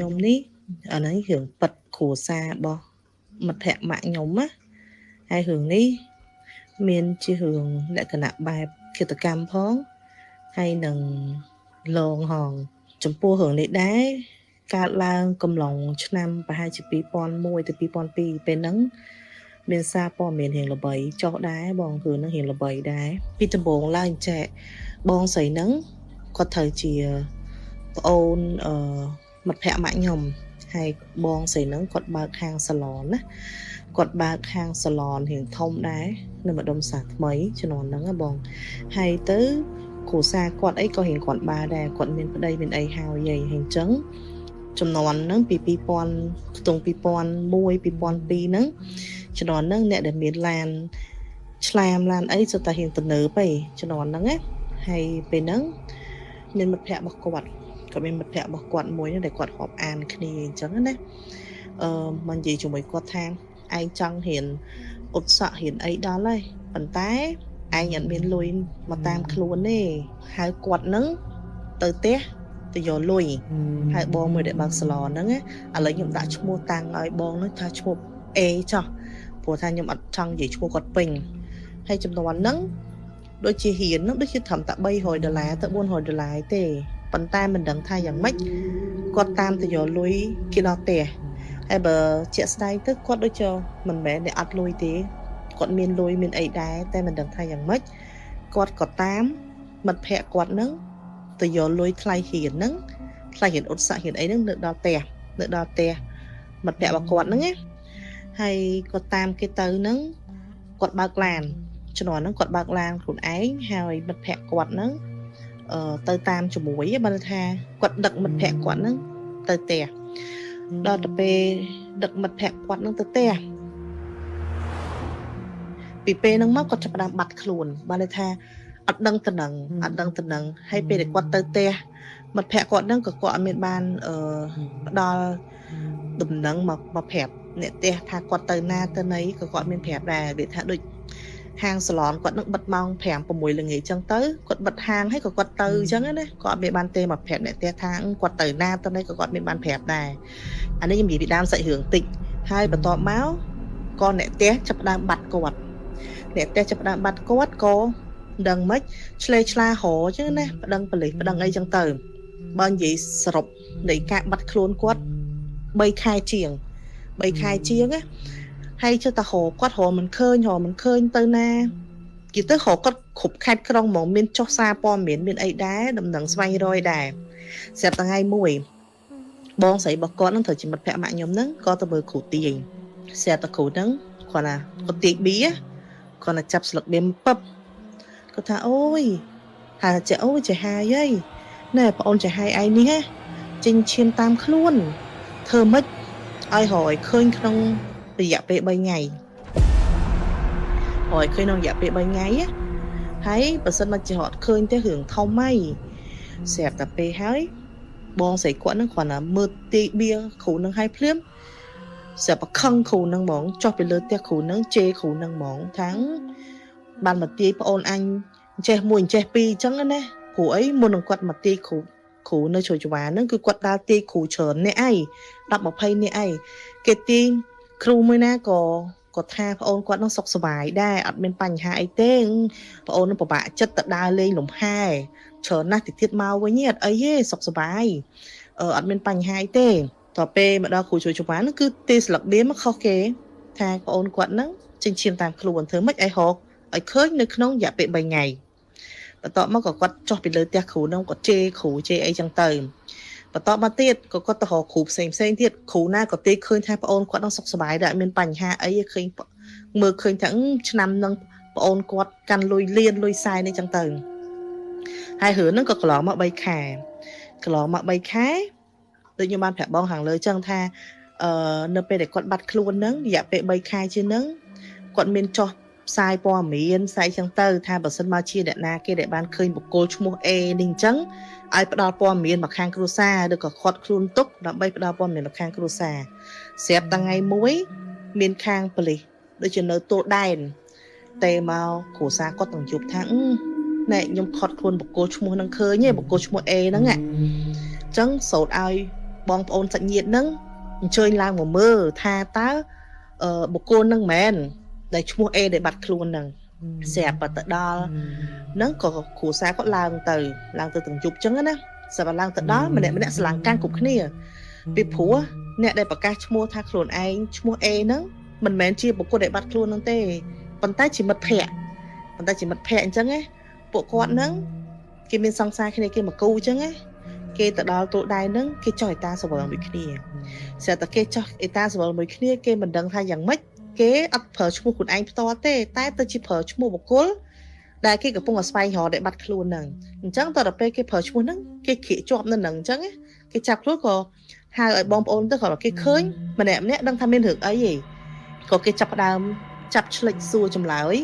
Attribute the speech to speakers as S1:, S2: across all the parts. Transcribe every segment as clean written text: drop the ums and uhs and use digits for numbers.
S1: nhóm ní ở nấy hưởng bật khổ xa bò mặt thẹn mạng nhóm á hai hưởng ní miền chi hưởng lại cả nạp bài kia tập cam phóng hay nâng lồng hòn chấm pua hưởng lệ đá cả lang cầm lòng năm và hai chữ pi pon môi từ pi pon pi bên nắng miền xa po miền hiền là bảy cho đá bong hưởng nó hiền là bảy đá pi tầm bồn la trẻ bong sấy nắng có thời chỉ ôn mặt thẹn mạng nhóm hay bong sấy nắng quạt bạc hàng salon á quạt bạc hàng salon hiện thông đá nên mà đông sạc mấy cho nó nắng bong hay tới cổ xa quạt ấy có hiện quạt ba đà quạt bên đây bên ấy hào dày hình trắng trong nó nắng pi pon tung pi pon môi pi pon pi nắng cho nó nắng nè để miền lan slam lan ấy cho ta hiện từ nở bay cho nó nắng ấy hay về nắng nên mặt thẹn bọc quạt còn bên mặt thẹn bọc quạt môi để quạt họp an khi trắng đấy mình gì chúng mình quạt than ai chăng hiện ột sợ hiện ấy đó lấy bàn tay ai nhận bên lùi mà tam luôn nè hai quạt nắng từ té từ giờ lùi hai bong mới để bạc sò nắng á à lấy nhung đã mua tăng ai bong nó thay mua e cho phổ thay nhung ăn trăng gì mua quạt bình hay chấm toàn nắng đôi chi hiền nó đôi khi thầm tạ bay hồi đờ lá tạ buôn hồi đờ lá tề bàn tay mình đằng thay dạng mấy quạt tam từ giờ lùi kia đó tè hay bờ chạy style tức quạt đôi cho mình bé để ăn lùi tí quạt miền lùi miền ấy đá tay mình đằng thay dạng mấy quạt có tám mặt phẹ quạt nắng từ giờ lùi thay hiền nắng thay hiền ốt xạ hiền ấy nắng được đo tè mặt phẹ và quạt nắng ấy hay có tam cái tơ nắng quạt bạc làn cho nó nắng quạt bạc làn của ấy hay mặt phẹ quạt nắng tơ tam cho mũi ban tha quạt đực mặt phẹ quạt nắng tơ tè đo tập đực mặt phẹ quạt nắng tơ tè bị pe nắng móc quạt chập đam bật khluồn ban tha ăn đăng tần nằng hay pe để quạt tơ tè mặt phẹ quạt nắng có quạt miền ban đo đùm nắng mà phẹp nè tè tha quạt tơ na tơ nấy có quạt miền phẹp ra để tha đôi hàng salon quạt nước bật mong phèm của mùi là nghề chân tới quạt bật hàng hay có quạt từ chân ấy đấy quạt miền ban tê mà phẹp nè tè tháng quạt tơ na tơ nấy có quạt miền ban phẹp này anh ấy bị đam dạy hưởng tịnh hai bà to máu con nè tè chập đam bật quạt nè tè chập đam bật quạt cô đằng mấy chla hổ chứ nè đằng ấy chân tờ bên gì sập để cạn bật luôn quạt bay khai chiếng á hay cho ta hồ quát hồ mình khơi tơ na chỉ tới hồ có khục khách trong mỏng miên cho xa po miền bên ấy đá đầm nắng xoay rồi đà xẹp ta ngay mùi bong sấy bọc con nó thời chỉ mặt phẹ mạng nhóm nắng có ta bơi khủ tiền xẹp ta khủ nắng còn là có tiền bí á còn là chập sực đêm pấp có thà ôi hà trẻ ôi trẻ hai ấy nè bọn trẻ hai ai ní ha trên chiên tam luôn thơ mất ai hỏi khơi không dạ về 3 ngày hỏi khơi non dạ về 3 ngày á thấy bà sân mà chỉ họ khơi tới hưởng thông may xẹp tập về hái bong sấy quán nó còn là mưa tì bia khủ nâng hai phím xẹp bà khăng khủ nâng mỏng cho về lớn tia khủ nâng chê khủ nâng mỏng tháng ban mà tì bà ôn anh chè mùi chè pi chẳng á nè khủ ấy mua nâng quạt mà tì khủ nơi trời chủ bà nó cứ quạt đa tì khủ trởn nè ai đập bọc hay nè ai cái tìครูมื้อหน้าก็ท่าพระองค์กวาดต้องสกสบายได้อัดเป็นปัญหาไอเต้งพระองค์นั้นปะบะจัดตะดาเลยหลุมห้าเฉินน่าติดเทียดมาไว้เนี่ยไอ้เย่สกสบายอัดเป็นปัญหาไอเต้งต่อไปมาดาครูช่วยชุบบ้านนั่นคือตีสลักเบี้ยมาเข้าเก๋ท่าพระองค์กวาดนั้นจึงเชียมตามครูวันเธอไม่ไอหอกไอเคยนึกน้องอย่าไปใบไงแต่ต่อมาก็กวาดจอดไปเลยเตี้ยครูน้องก็เจไอจังเติมvà tao mà tiết có tao họ khủ xem tiết khủ na có tiết khơi thay bọn quạt đang sọc sải đại miền Pành ha ấy khơi mưa khơi thẳng năm nâng bọn quạt căn lôi sai nên chẳng tầng hai hứa nó có lọ mà bay khá tự nhiên ban phải bong hàng lời chân tha nơi để quạt bật luôn nấng dạ về bay khai chứ nấng quạt miền cho sai po miền sai chẳng tơ tha bờ sân ma chia đại na kia đại ban khơi một cô mua e ninh trắng ai bắt đầu po miền mặc hàng cruza được có khót khuôn túc đã bay bắt đầu po miền mặc hàng cruza xếp tăng ngày muối miền khang pli đôi chân nơi tô đài tê màu khổ xa có tầng chụp thẳng này nhung khót khuôn một cô mua năng khơi nhé một cô mua e đó ngạ trắng sầu ai បងប្អូនសាច់ញាតិហ្នឹងអញ្ជើញឡើងមកមើលថាតើបុគ្គលហ្នឹងមែនដែលឈ្មោះ A ដែលបាត់ខ្លួនហ្នឹងស្រាប់ទៅដល់ហ្នឹងក៏គ្រួសារគាត់ឡើងទៅទាំងយប់ចឹងណាស្រាប់ឡើងទៅដល់ម្នាក់ស្រឡាញ់កាន់គ្រប់គ្នាពីព្រោះអ្នកដែលប្រកាសឈ្មោះថាខ្លួនឯងឈ្មោះ A ហ្នឹងមិនមែនជាបុគ្គលដែលបាត់ខ្លួនហ្នឹងទេប៉ុន្តែជាមិត្តភក្តិអញ្ចឹងណាពួកគាត់ហ្នឹងគេមានសង្សារគ្នាគេមកគូអញ្ចឹងណាគេទៅដល់ទូដៃហ្នឹងគេចោះអេតាសវលមួយគ្នាស្រាប់តែគេចោះអេតាសវលមួយគ្នាគេមិនដឹងថាយ៉ាងម៉េចគេអត់ប្រើឈ្មោះខ្លួនឯងផ្ទាល់ទេតែទៅជាប្រើឈ្មោះបុគ្គលដែលគេកំពុងស្វែងរកដែលបាត់ខ្លួនហ្នឹងអញ្ចឹងតទៅពេលគេប្រើឈ្មោះហ្នឹងគេក្រៀកជាប់នៅហ្នឹងអញ្ចឹងគេចាប់ខ្លួនក៏ហៅឲ្យបងប្អូនទៅគាត់គេឃើញម្នាក់ដឹងថាមានរឿងអីហីក៏គេចាប់ផ្ដើមចាប់ឆ្លេចសួរចម្លើយ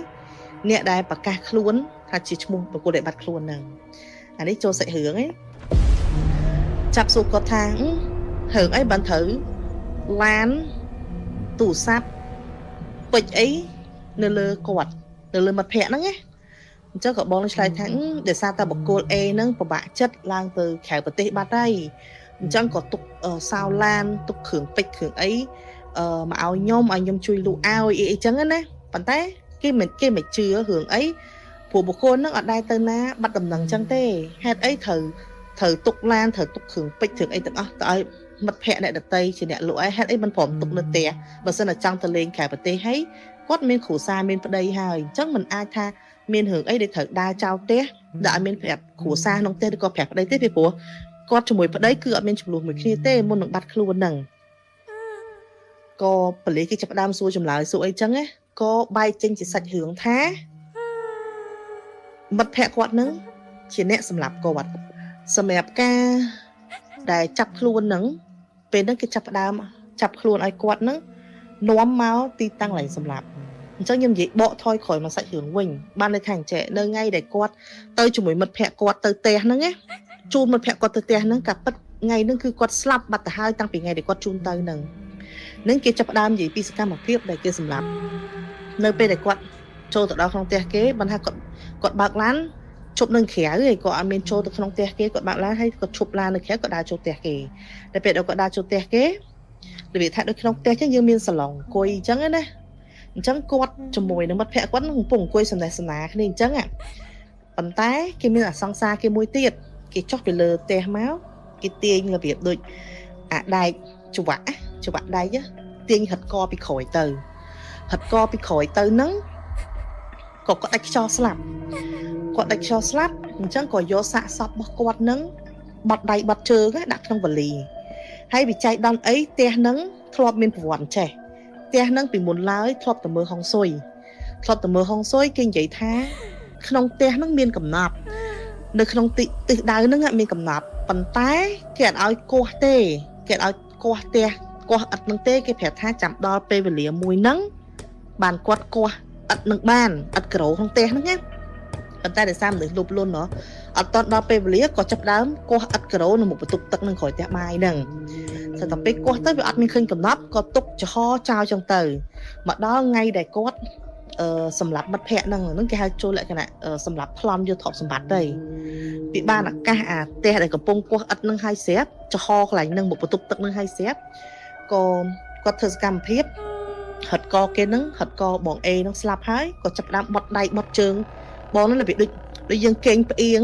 S1: អ្នកដែលប្រកាសខ្លួនថាជាឈ្មោះបុគ្គលដែលបាត់ខ្លួនហ្នឹងអានេះចូលសាច់រឿងឯងចាប់សួរគាត់ថារឿងអីបានត្រូវឡានទូរស័ព្ទពេជ្រអីនៅលើគាត់នៅលើមិត្តភ័ក្ដិហ្នឹងណាអញ្ចឹងក៏បងឆ្លើយថាដោយសារតែបុគ្គល A ហ្នឹងពិបាកចិត្តឡើងទៅក្រៅប្រទេសបាត់ហើយអញ្ចឹងក៏ទុកសោឡានទុកគ្រឿងពេជ្រគ្រឿងអីមកឲ្យខ្ញុំជួយលក់ឲ្យអីចឹងណាប៉ុន្តែគេមិនជឿរឿងអីព្រោះបុគ្គលហ្នឹងអត់ដែរទៅណាបាត់ដំណឹងចឹងទេហេតុអីត្រូវទុកឡានត្រូវទុកគ្រឿងពេជ្រគ្រឿងអីទាំងអស់ទៅឲ្យមិត្តភ័ក្ដិអ្នកដតីជាអ្នកលក់ឲ្យហេតុអីមិនព្រមទុកនៅផ្ទះបើសិនតែចង់ទៅលេងក្រៅប្រទេសហើយគាត់មានគ្រួសារមានប្តីហើយអញ្ចឹងមិនអាចថាមានរឿងអីដែលត្រូវដើរចោលផ្ទះដែលអត់មានប្រាប់គ្រួសារក្នុងផ្ទះឬក៏ប្រាប់ប្តីទេពីព្រោះគាត់ជាមួយប្តីគឺអត់មានចំនួនមួយគ្នាទេមុននឹងបាត់ខ្លួនហ្នឹងក៏ប៉ូលីសគេចាប់ផ្ដើមសួរចម្លើយសួរអីចឹងណាក៏បែកចេញជាសាច់រឿងថាមិត្តភ័ក្ដិគាត់ហ្នឹងជាអ្នកសម្លាប់គាត់សម្រាប់ការដែលចាប់ខ្លួនហ្នឹងពេលហ្នឹងគេចាប់ផ្ដើមចាប់ខ្លួនឲ្យគាត់ហ្នឹងនាំមកទីតាំងកន្លែងសម្លាប់អញ្ចឹងខ្ញុំនិយាយបកថយក្រោយមកសាច់រឿងវិញបានន័យថាអញ្ចឹងនៅថ្ងៃដែលគាត់ទៅជាមួយមិត្តភ័ក្ដិគាត់ទៅផ្ទះហ្នឹងណាជូនមិត្តភ័ក្ដិគាត់ទៅផ្ទះហ្នឹងកាពិតថ្ងៃហ្នឹងគឺគាត់ស្លាប់បាត់ទៅហើយតាំងពីថ្ងៃដែលគាត់ជូនទៅហ្នឹងគេចាប់ផ្ដើមនិយាយពីសកម្មភាពដែលគេសម្លាប់នៅពេលដែលគាត់ចូលទៅដល់ក្នុងផ្ទះគេបានថាគាត់បើកឡានជប់នៅក្រៅហើយគាត់អត់មានចូលទៅក្នុងផ្ទះគេគាត់បើកឡានហើយគាត់ឈប់ឡាននៅក្រៅគាត់ដើរចូលផ្ទះគេតែពេលដែលគាត់ដើរចូលផ្ទះគេរបៀបថាដូចក្នុងផ្ទះចឹងយើងមានសាឡុងអង្គុយអញ្ចឹងណាអញ្ចឹងគាត់ជាមួយនឹងមិត្តភ័ក្ដិគាត់នឹងកំពុងអង្គុយសំណេះសំណាលគ្នាអញ្ចឹងប៉ុន្តែគេមានអសង្សារគេមួយទៀតគេចុះពីលើផ្ទះមកគេទាញរបៀបដូចអាដែកច្បាក់ដែកទាញហិតកពីក្រោយទៅហ្នឹងក៏គាត់ដាច់ខ្យល់ស្លាប់អញ្ចឹងក៏យកសាកសពរបស់គាត់ហ្នឹងបត់ដៃបត់ជើងដាក់ក្នុងវ៉ាលីហើយវិច័យដនអីផ្ទះហ្នឹងធ្លាប់មានប្រវត្តិចេះផ្ទះហ្នឹងពីមុនឡើយធ្លាប់តែមើលហុងស៊ុយគេនិយាយថាក្នុងផ្ទះហ្នឹងមានកំណត់នៅក្នុងទិសដៅហ្នឹងមានកំណត់ប៉ុន្តែគេអត់ឲ្យគោះទេគេអត់ឲ្យគោះផ្ទះគោះអត់នឹងទេគេប្រាប់ថាចាំដល់ពេលវេលាមួយហ្នឹងបានគាត់គោះអត់នឹងបានអត់ក្រោក្នុងផ្ទះហ្នឹងណាប៉ុន្តែដោយសារមនុស្សលូបលន់អត់តដល់ពេលវេលាក៏ចាប់ដើមគោះអត់ក្រោនៅមុខបន្ទប់ទឹកនឹងក្រោយផ្ទះបាយហ្នឹងតែទៅពេលគោះទៅវាអត់មានឃើញកំណត់ក៏ទុកចំហចោលចឹងទៅមកដល់ថ្ងៃដែលគាត់សម្រាប់មិត្តភ័ក្ដិហ្នឹងគេហៅចូលលក្ខណៈសម្រាប់ប្លន់យកទ្រព្យសម្បត្តិទៅពីបានឱកាសអាផ្ទះដែលកំពុងគោះអត់នឹងហើយស្រាប់ចំហកន្លែងហ្នឹងមុខបន្ទប់ទឹកហ្នឹងហើយស្រាប់ក៏គាត់ធ្វើសកម្មភាពហិតកគេហ្នឹងហិតកបង A ហ្នឹងស្លាប់ហើយក៏ចាប់ដើមបត់ដៃបត់ជើងបងហ្នឹងវាដូចយើងកេងផ្អៀង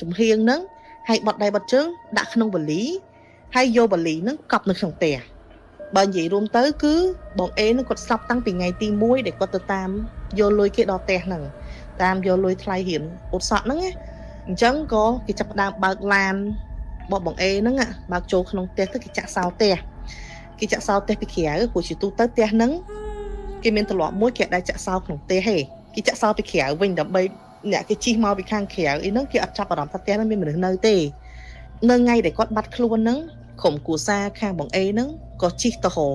S1: ចំហៀងហ្នឹងហើយបត់ដៃបត់ជើងដាក់ក្នុងវ៉ាលីហើយយកវ៉ាលីហ្នឹងកប់នៅក្នុងផ្ទះបើនិយាយរួមទៅគឺបង A ហ្នឹងគាត់ស្លាប់តាំងពីថ្ងៃទី1ដែលគាត់ទៅតាមយកលុយគេដល់ផ្ទះហ្នឹងតាមយកលុយថ្លៃរៀនឧស្សាហ៍ហ្នឹងណាអញ្ចឹងក៏គេចាប់ផ្ដើមបើកឡានបង A ហ្នឹងបើកចូលក្នុងផ្ទះទៅគេចាក់សោផ្ទះពីក្រៅព្រោះជាទូទៅផ្ទះហ្នឹងគេមានទម្លាប់មួយគេអាចចាក់សោក្នុងផ្ទះទេគេចាក់សោពីក្រៅវិញដើម្បីអ្នកគេជិះមកពីខាងក្រៅអីហ្នឹងគេអត់ចាប់អារម្មណ៍ថាផ្ទះហ្នឹងមានមនុស្សនៅទេនៅថ្ងៃដែលគាត់បាត់ខ្លួនហ្នឹងក្រុមគ្រួសារខាងបង A ហ្នឹងក៏ជិះទៅរ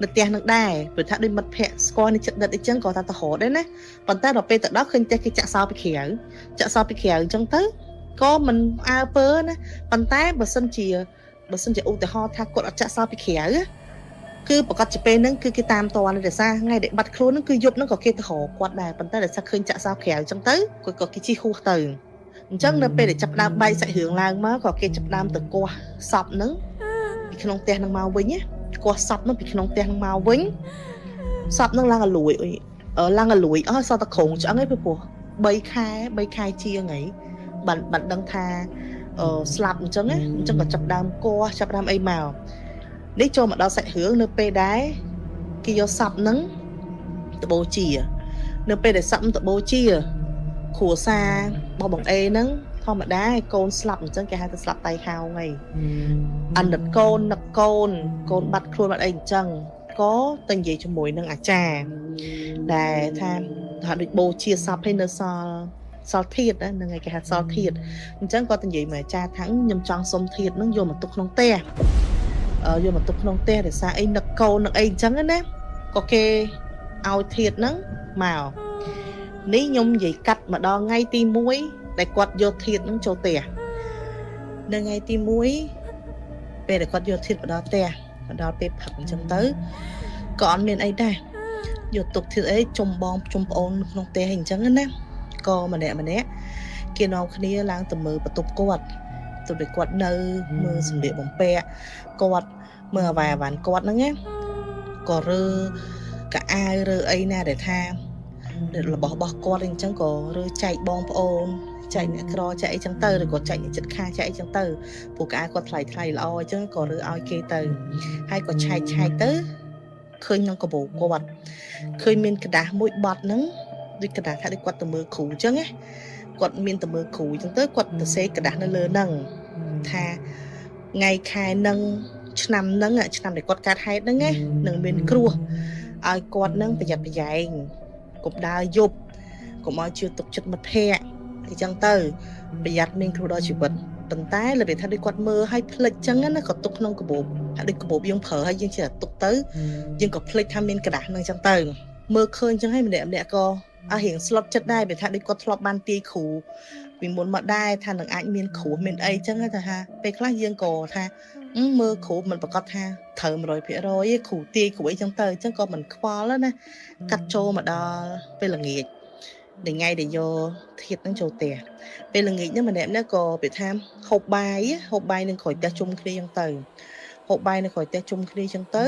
S1: នៅផ្ទះហ្នឹងដែរព្រោះថាដូចមិត្តភ័ក្ដិស្គាល់នេះចិត្តដិតអីចឹងក៏ថាទៅរដែរណាប៉ុន្តែដល់ពេលទៅដល់ឃើញផ្ទះគេចាក់សោពីក្រៅអញ្ចឹងទៅក៏មិនអើពើណាប៉ុន្តែបើសិនជាឧទាហរណ៍ថាគាត់អត់ចាក់សោពីក្រៅគឺប្រកាសជាពេលហ្នឹងគឺគេតាមតនដោយសារថ្ងៃដែលបាត់ខ្លួនហ្នឹងគឺយប់ហ្នឹងក៏គេទៅរកគាត់ដែរប៉ុន្តែដោយសារឃើញចាក់សោក្រៅអញ្ចឹងទៅគាត់ក៏គេជិះហួសទៅអញ្ចឹងនៅពេលដែលចាប់ដើមបែកសាច់រឿងឡើងមកក៏គេចាប់ដើមទៅគាស់សពហ្នឹង ពីក្នុងផ្ទះនឹងមកវិញណាគាត់សັບនឹងពីក្នុងផ្ទះនឹងមកវិញសັບនឹងឡើងអលួយឡើងអលួយសតក្រងឆ្អឹងឯងព្រោះ3ខែជាងហីបានដឹងថាស្លាប់អញ្ចឹងណាអញ្ចឹងក៏ចាប់ដើមគោះចាប់ដើមអីមកនេះចូលមកដល់សាច់រឿងនៅពេលដែរគេយកសັບនឹងទៅបូជានៅពេលដែលសັບទៅបូជាគ្រួសាររបស់បងអេហ្នឹងធម្មតាកូនស្លាប់អញ្ចឹងគេហៅថាស្លាប់តៃហោងហីអាណិតកូននឹកកូនបាត់ខ្លួនបាត់អីអញ្ចឹងក៏ទៅនិយាយជាមួយនឹងអាចារ្យដែលថាដូចបូជាសពឲ្យនៅសល់ធាតហ្នឹងឯងគេហៅសល់ធាតអញ្ចឹងគាត់ទៅនិយាយមកអាចារ្យថាខ្ញុំចង់សុំធាតហ្នឹងយកមកទុកក្នុងផ្ទះយកមកទុកក្នុងផ្ទះដោយសារអីនឹកកូននឹកអីអញ្ចឹងណាក៏គេឲ្យធាតហ្នឹងមកនេះខ្ញុំនិយាយកាត់មកដល់ថ្ងៃទី1ដែលគាត់យកធាតហ្នឹងចូលផ្ទះនៅថ្ងៃទី1ពេលដែលគាត់យកធាតមកដល់ផ្ទះមកដល់ពេលផឹកអញ្ចឹងទៅក៏អត់មានអីដែរយកទុកធាតអីជុំបងជុំប្អូនក្នុងផ្ទះអីអញ្ចឹងណាក៏ម្នាក់គេនាំគ្នាឡើងទៅមើលបន្ទប់គាត់ទៅពេលគាត់នៅមើលសម្លៀកបំពាក់គាត់មើលអាវ៉ាន់គាត់ហ្នឹងណាក៏រើកៅអៅរើអីណាដែលថារបស់គាត់អញ្ចឹងក៏រើចែកបងប្អូនចែកអ្នកក្រចែកអីចឹងទៅឬក៏ចែកអ្នកចិត្តខាងចែកអីចឹងទៅព្រោះកៅអៅគាត់ថ្លៃល្អអញ្ចឹងក៏រើឲ្យគេទៅហើយក៏ឆែកទៅឃើញក្នុងកាបូបគាត់ឃើញមានกระดาษមួយបត់ហ្នឹងដូចกระดาษថាដូចគាត់ទៅមើលគ្រូអញ្ចឹងណាគាត់មានទៅមើលគ្រូអញ្ចឹងទៅគាត់ទៅសេกระดาษនៅលើហ្នឹងថាថ្ងៃខែហ្នឹងឆ្នាំហ្នឹងឆ្នាំដែលគាត់កើតហេតុហ្នឹងណានឹងមានគ្រោះឲ្យគាត់ហ្នឹងប្រយ័ត្នប្រយែងកុំដើរយប់កុំឲ្យជឿទុកចិត្តមិត្តភ័ក្តិអញ្ចឹងទៅប្រយ័ត្នមានគ្រោះដល់ជីវិតប៉ុន្តែរបៀបថាដូចគាត់មើលឲ្យផ្លិចអញ្ចឹងណាក៏ទុកក្នុងកាបូបហើយដូចកាបូបយើងប្រើហើយយើងចេះតែទុកទៅយើងក៏ផ្លិចថាមានกระดาษហ្នឹងអញ្ចឹងទៅមើលឃើញអញ្ចឹងហើយម្នាក់ក៏រៀងស្លុតចិត្តដែរពេលថាដូចគាត់ធ្លាប់បានទាយគ្រូពីមុនមកដែរថានឹងអាចមានគ្រូមានអីអញ្ចឹងតែថាពេលខ្លះយើងក៏ថាមើលគ្រូមិនប្រកាសថាត្រូវ 100% ទេគ្រូទាយគ្រូអីអញ្ចឹងទៅអញ្ចឹងក៏មិនខ្វល់ណាកាត់ចូលមកដល់ពេលល្ងាចថ្ងៃដែលយកធាតហ្នឹងចូលផ្ទះពេលល្ងាចហ្នឹងម្នាក់ក៏ពេលថាហូបបាយនឹងក្រោយផ្ទះជុំគ្នាអញ្ចឹងទៅហូបបាយនៅក្រោយផ្ទះជុំគ្នាអញ្ចឹងទៅ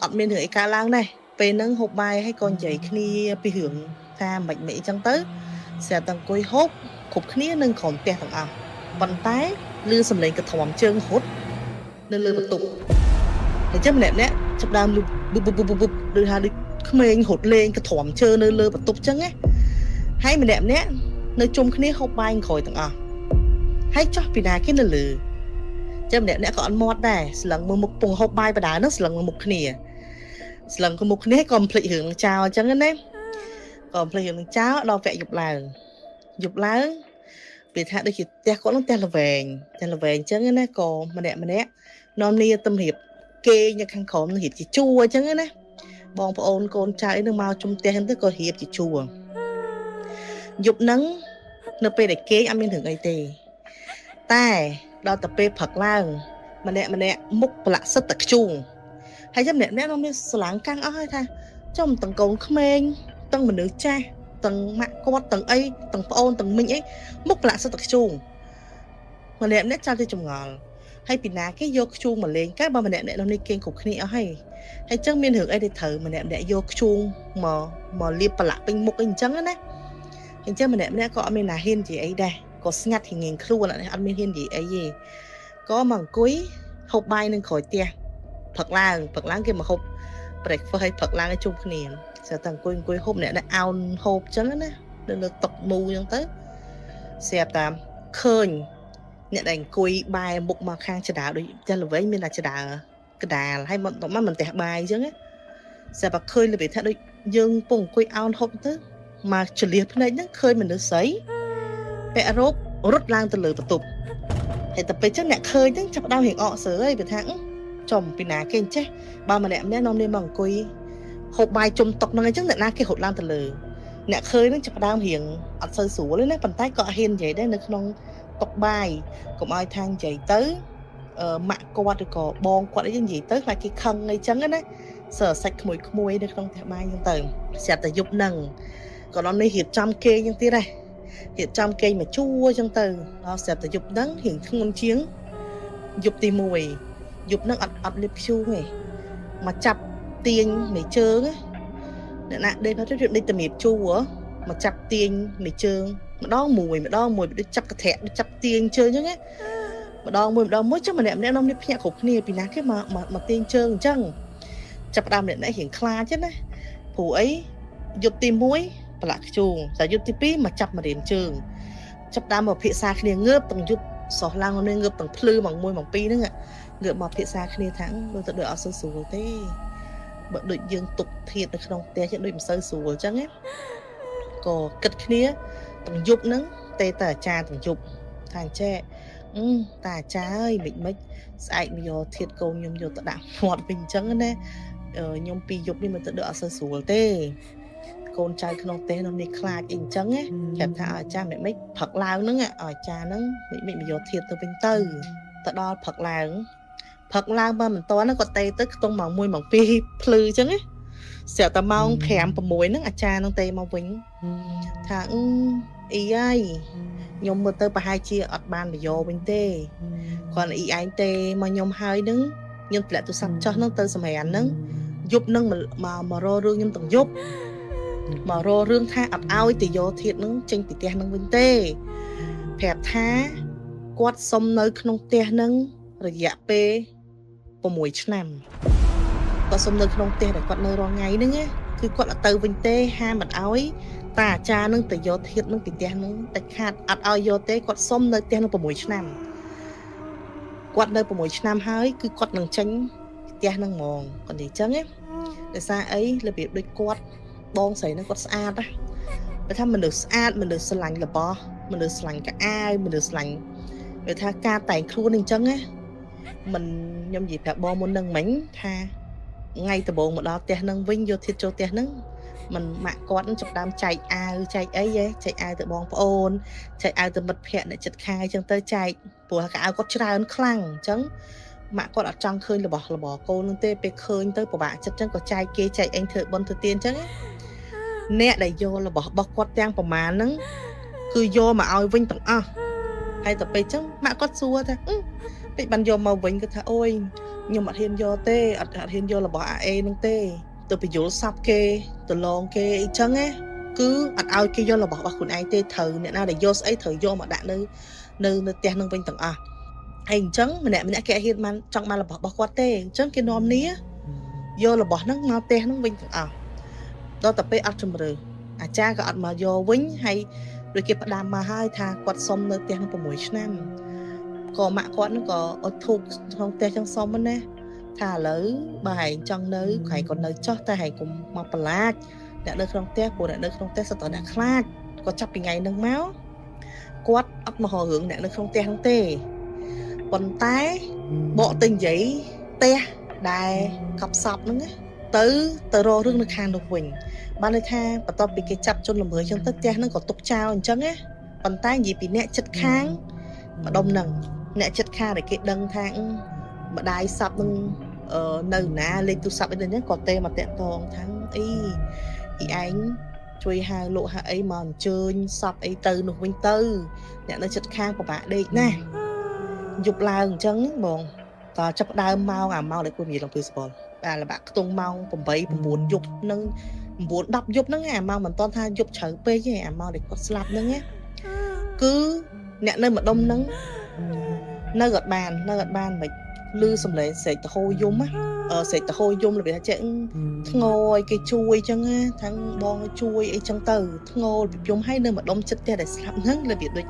S1: អត់មានរឿងអីកើតឡើងដែរពេលហ្នឹងហូបបាយហើយក៏និយាយគ្នាពីរឿងថាមិនអីចឹងទៅស្រាប់តែអង្គុយហូបគ្រប់គ្នានឹងក្រុមផ្ទះទាំងអស់ប៉ុន្តែលឺសំឡេងកថ្មជើងរត់នៅលើបន្ទប់ហើយចឹងម្នាក់ចាប់ដើមលឺឬថាដូចក្មេងរត់លេងកថ្មជើងនៅលើបន្ទប់ចឹងណាហើយម្នាក់នៅជុំគ្នាហូបបាយក្រោយទាំងអស់ហើយចោះពីណាគេនៅលើចឹងម្នាក់ក៏អត់មាត់ដែរស្លឹងមើលមុខពងហូបបាយបដានោះស្លឹងមើលមុខគ្នាក៏ភ្លេចរឿងចោលអញ្ចឹងណាក៏ភ្លេចរឿងចោលដល់វគ្គយប់ឡើងពេលថាដូចជាផ្ទះគាត់នោះផ្ទះល្វែងអញ្ចឹងណាក៏ម្នាក់នាំគ្នាទៅរៀបគេនៅខាងក្រោមនឹងរៀបជាជួរអញ្ចឹងណាបងប្អូនកូនចៅនឹងមកជុំផ្ទះហ្នឹងទៅក៏រៀបជាជួរយប់ហ្នឹងនៅពេលដែលគេអត់មានរឿងអីទេតែដល់ទៅពេលព្រឹកឡើងម្នាក់មុខប្រឡាក់សិតតែខ្ជូងហើយចាំម្នាក់នាំគ្នាស្រឡាំងកាំងអស់ហើយថាចំទាំងកូនក្មេងទាំងមនុស្សចាស់ទាំងម៉ាក់គាត់ទាំងអីទាំងប្អូនទាំងមីងអីមុខប្រឡាក់សិតតែខ្ជូងម្នាក់ចាំទៅចម្ងល់ហើយពីណាគេយកខ្ជូងមកលេងកើតបើម្នាក់នោះនេះគេគ្រប់គ្នាអស់ហើយចឹងមានរឿងអីដែលត្រូវម្នាក់យកខ្ជូងមកលាបប្រឡាក់ពេញមុខអីអញ្ចឹងណាអញ្ចឹងម្នាក់ក៏អត់មានណាហ៊ាននិយាយអីដែរក៏ស្ងាត់ងៀងខ្លួនអត់មានហ៊ាននិយាយអីទេក៏មកអង្គុយហូបបាយនឹងក្រោយផ្ទះព្រឹកឡើងគេមកហូប breakfast ឲ្យព្រឹកឡើងឲ្យជុំគ្នាស្រាប់តែអង្គុយហូបអ្នកអោនហូបអញ្ចឹងណានៅលើតុមូអញ្ចឹងទៅស្រាប់តែឃើញអ្នកដែលអង្គុយបែរមុខមកខាងចដាលដូចចាស់ល្វែងមានតែចដាលកដាលហើយមិនផ្ទះបាយអញ្ចឹងណាស្រាប់តែឃើញរបៀបថាដូចយើងពងអង្គុយអោនហូបទៅមកចលៀសភ្នែកហ្នឹងឃើញមនុស្សស្រីពាក់រ៉ូបរត់ឡើងទៅលើបន្ទប់ហើយតែពេលចឹងអ្នកឃើញហ្នឹងចាប់ផ្ដើមរៀងអកសើហើយវាថាចំពីណាគេអញ្ចេះបើម្នាក់នាំគ្នាមកអង្គុយហូបបាយជុំតុកហ្នឹងអញ្ចឹងអ្នកណាគេរត់ឡើងទៅលើអ្នកឃើញហ្នឹងចាប់ផ្ដើមរៀងអត់សូវស្រួលទេណាប៉ុន្តែក៏ហ៊ាននិយាយដែរនៅក្នុងតុកបាយកុំឲ្យថានិយាយទៅម៉ាក់គាត់ឬក៏បងគាត់អីនិយាយទៅខ្លាចគេខឹងអីចឹងណាសើសាច់ក្មួយនៅក្នុងផ្ទះបាយអញ្ចឹងទៅស្រាប់តែយប់ហ្នឹងក៏ដល់នេះរៀបចំគេអញ្ចឹងទៀតដែររៀបចំគេមកជួអញ្ចឹងទៅដល់ស្រាប់តែយប់ហ្នឹងរៀងធ្ងន់ជាងយប់ទី1 dục nó ọt liệp chu này mà chập tiền mày trơn á để nè đây phát chuyện đi tìm hiệp chu á mà chập tiền mày trơn mà đo mùi để chập cái thẻ để chập tiền chơi chứ á mà đo mùi chắc mà đẹp nè nông liệp nhẹ khục nè vì nãy cái mà tiền trơn chăng chập đam để nãy hiện kha chứ đấy phụ ấy dục tìm muối và lại chuồng giải dục tí mà chập mà đến trường chập đam một phía xa khi ngớp tầng dục sọ lang nên ngớp tầng plư bằng môi bằng pi nữa ạ ngớp một phía xa khi tháng đôi tự đỡ ở sơ sùa thế bận đôi dương tục thiệt được không té chuyện đôi mà sơ sùa chẳng ấy có cất kia tầng dục nắng tê tả cha tầng dục thằng trẻ tà cha ơi mình mấy sai bây giờ thiệt cầu nhung vô tự đạo ngọt bình chẳng nè nhung pi dục đi mà tự đỡ sơ sùa thế con trai không té nó đi khai in trắng ấy kẹp thà cha mẹ mấy phật lao nữa ạ ở cha nó bị vô thiệt từ bên tư tại đó phật lao mà mình to nó có tay tức tông màu môi màu pi plư trắng ấy sợ ta mau khèm và muối nó cha nó tay mau vĩnh thằng ý ai nhung mà tơ bà hai chia ở bàn để vô bên tê còn ý anh tê mà nhung hai đứng nhưng lại tôi sắp cho nó tơ sầm hèn nứng giúp nâng mà rô rương nhưng từng giúp mà rô rương tha ập ao thì vô thiệt nó tranh thì tè nâng bên tê phẹp tha quát xong nơi không tè nâng rồi dạ pê bộ mũi nằm quát xong nơi không tè để quát nơi rò ngay nữa nghe cứ quát là từ bên tê hai mặt áo ấy ta cha nâng từ vô thiệt nâng thì tè nâng tạch hạt ập ao vô tê quát xong nơi tè nâng bộ mũi nằm quát nơi bộ mũi nằm hơi cứ quát nâng tranh tè nâng mòn còn thì chăng ấy để xa ấy là việc đôi quát bong sấy nó có sát á, để thà mình được sát mình được sờ lạnh là bò, mình được sờ lạnh cả ai mình được sờ lạnh, để thà ca tài khuôn lên chân á, mình nhom dịp cả bò muốn nâng mảnh tha, ngay từ bộ một đó tè nâng vinh vô thiệt cho tè nâng, mình mạng quát nó chụp đam chạy ấy chạy ai từ bong ôn, chạy ai từ mật hẹn để chật khai chân tới chạy, của cả ai có trái nó khăng chấn. Mạ con ở trong khơi là bỏ cô nương tê bê khơi tới của bạn chất chân có trai kia chạy anh thợ bon thợ tiên chứ nè đẩy vô là bỏ bọc quạt tang của má nắng cứ vô mà ao vinh tặng hay tập bê chứ mạ con xua thôi bị bàn vô màu vinh cái thà ôi nhưng mà hiên vô tê hiên vô là bỏ e nương tê từ bị vô sắp kê từ lon kê chân á cứ ao kia vô là bỏ quần ai tê thử nè nào để vô ấy thử vô mà đã nơi tang nương vinh tặng hành trắng mình đã kẹt hiện mà trong mà là bỏ qua tê trắng cái nón ní vô là bỏ nó mau tê nó vinh đó tập pe ăn chừng rồi cha có ăn mà vô vinh hay rồi kia bắt đam mà hai thà quạt xong nơi tê nó của mũi nam còn mạ quạt nó có ở thuộc không tê trong xong đó nè thà lỡ bài trong nơi phải còn nơi cho ta hay cùng mà plat đã được không tê của đã được không tê sao tao đã khát có chấp bị ngày nâng máu quạt ấp mà họ hưởng đã được không tê còn tái bộ tình giấy te đài cặp sọc nữa tới rô rương được hàng được quỳnh ban đây tha và tao bị cái chập cho làm mới trong tất te nó có tục trao hình chăng á còn tái gì bị nẹt chất kháng mà đông nằng nẹt chất kha để cái đăng thang mà đài sập nâng nơi nà lên tu sập bên đấy có te mà tẹn thòng thắng ý anh chui hai lộ hai ấy mòn chơi sập ấy từ được quỳnh tư nẹt nó chất kháng của bạn đây nè dục lao chân bọn ta chấp đau mau để quên gì lòng Facebook là bạn tung mau cùng bấy muốn dục nâng muốn đọc dục nó nghe mau mình toàn tha dục chở pe chứ mau để có slap nó nhé cứ nè nơi mà đông nắng nơi gật bàn mày lư xong lại sẽ hôi dung á sẽ hôi dung là bị chạy ngồi cái chui chân á thằng bon chui ấy chân từ ngồi dùng hay nơi mà đông chất để slap nó là việc được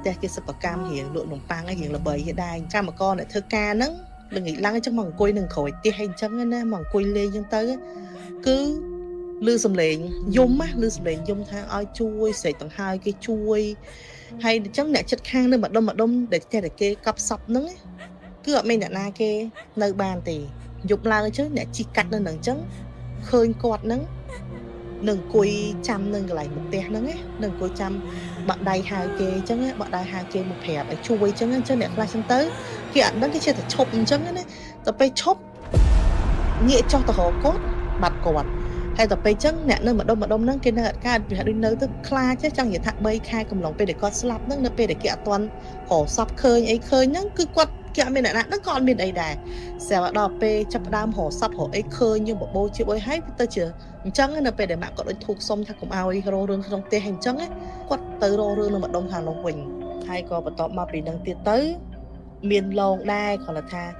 S1: แต่cái sập cam hiện lượng nồng pang hiện là bầy hiện đài cha mà con lại thơ ca nắng đừng nghĩ lăng trong mỏng quay đừng khỏi tia hành chấm nè mỏng quay lên chân tới cứ lư sầm lệnh dung á lư sầm lệnh dung thang oi chui sẽ tầng hai cái chui hay chấm nè chất khang nơi mà đông để cái cặp sọc nắng cứ ở bên na cái nơi bàn thì dục lao chứ nè chỉ cắt lên nằng chấm khơi quạt nắng nâng cùi chăm nâng lại một tè nâng ấy nâng cùi chăm bạn đầy hai kê chân á bạn đầy hai kê một hẹp ở chui chân á chân đẹp lại chân tới khi ảnh nâng cái chơi thật chụp chân á tập bay chụp nhẹ cho tao hồ cốt bật cột hay tập bay chân nè nơi mà đông nâng cái nơi ca bị đi nơi tức kla chứ chẳng như thằng bay khai cầm lòng pe để con slap nâng nơi pe để kẹt toàn hồ sập khơi ấy khơi nâng cứ quật kia mình đã nó còn mình ấy đài sẽ bắt đầu pe chấp đam hồ sắp hồ ấy khơi như một bố chia bôi hay tới chưa chẳng nó pe để mạng có đối thuộc xong thằng cũng ao ấy rô rương trong tê hành chẳng ấy quát tới rô rương là một đông hàng long quỳnh hay có bắt đầu mà bị đăng tiết tới miền long đai còn là tha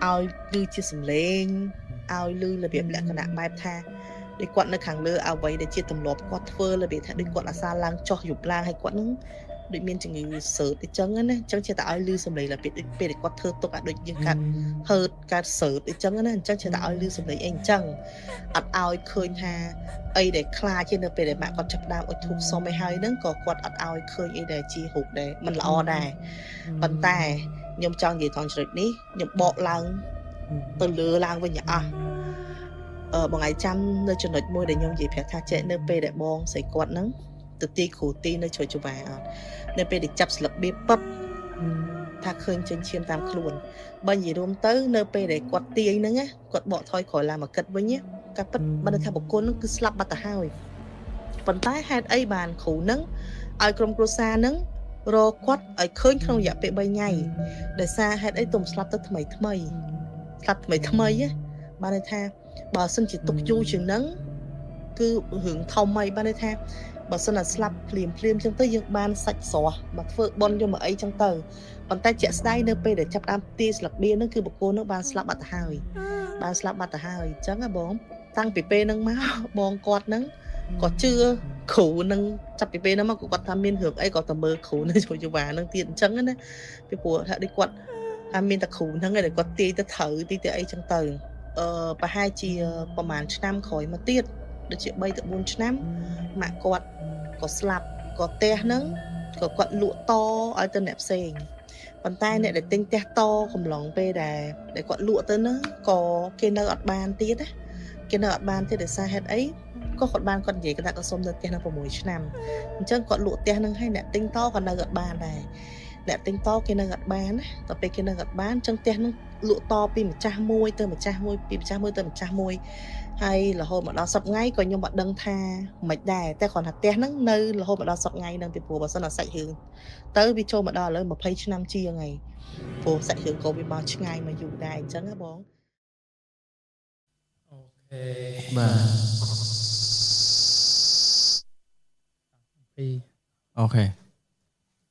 S1: ao lư chia sầm lên ao lư là việc lẽ cái nạn bài tha để quát nó khẳng lơ ao vậy để chia tầm lọp quát phơ là bị thà để quát là xa lang cho dục lang hay quát nó đối miền chừng người sợ để chấn á chấn chỉ tạo lưu sầm lấy là biết để quát thơ tục à đối những cái hơ cái sợ để chấn á chấn chỉ tạo lưu sầm lấy anh chăng ắt ao khơi ha ấy để khai trên được để bạn còn chập đam ở thuộc sau mấy hai nữa có quát ắt ao khơi ấy để chi hụt để mình là o đài bàn tay nhom chăng gì còn chuyện ní nhom bọ lang từ lừa lang với nhà bằng ngày trăm nơi chân đợt môi để nhom gì phải tha chạy nơi pe để bong xảy quát nắng từ ti khổ ti nơi chơi chụp bài nơi pe để chập sập bếp bắp tha khơi chân chiêm tam khuôn bao nhiêu hôm tới nơi pe để quạt ti ấy nữa nhé quạt bỏ thôi khỏi làm mà cất với nhé các bắt ban đầu theo một cô nó cứ slap bắt ta hai phần tái hai ấy bàn khổ nắng ai cầm crosa nắng rồi quạt ai khơi không dạ pe bay nhảy để xa hai ấy tùng slap tới thay mày á ban đầu tha bà xin chỉ tục du chừng nắng cứ hưởng thông mày ban đầu tha bà xin là slap phim trong tới dương ban sạch xóa bà phơi bon cho mà ấy trong tờ còn tay chạy style nơi pe để chắp đam ti slap bia nó cứ một cô nó ban slap bắt hai chẳng là bóng tăng bị pe nâng máu bong quạt nắng có chưa khủ nâng chắp bị pe nó mà cũng quạt tham miên hưởng ấy có tầm mơ khủ nơi rồi cho bà nâng tiền trắng á cái của hạ đi quạt tham miên ta khủ nâng này để quạt ti ta thử ti ấy trong tờ bà hai chịประมาณ năm khỏi mà tiết được chị bay từ 4 năm mà quạt có slap có te nắng có quạt lụa to ở tên nẹp xèn bàn tay này để tinh te to không lòng pe để quạt lụa tới nó có cái nơi ọt bàn tiết á cái nơi ọt bàn tiết để xa hết ấy có quạt bàn còn gì cái ta có xôm được te nó vào 10 năm chân quạt lụa te nắng hay nẹp tinh to còn nơi ọt bàn này nẹp tinh to cái nơi ọt bàn á tập pe cái nơi ọt bàn chân te nó lụa to pi một cha môi tới một cha môi pi một cha môi tới một cha môi hay là hôm mà đó sập ngay coi nhưng mà đăng tha mạch đài ta còn hạt té nắng nơi là hôm mà đó sập ngay đang bị phù và sao là sạch hướng tới bị trôi mà đó lấy một page năm chia ngày phù sạch hướng có bị bao nhiêu ngày mà dùng đài chẳng á bóng
S2: ok bà ok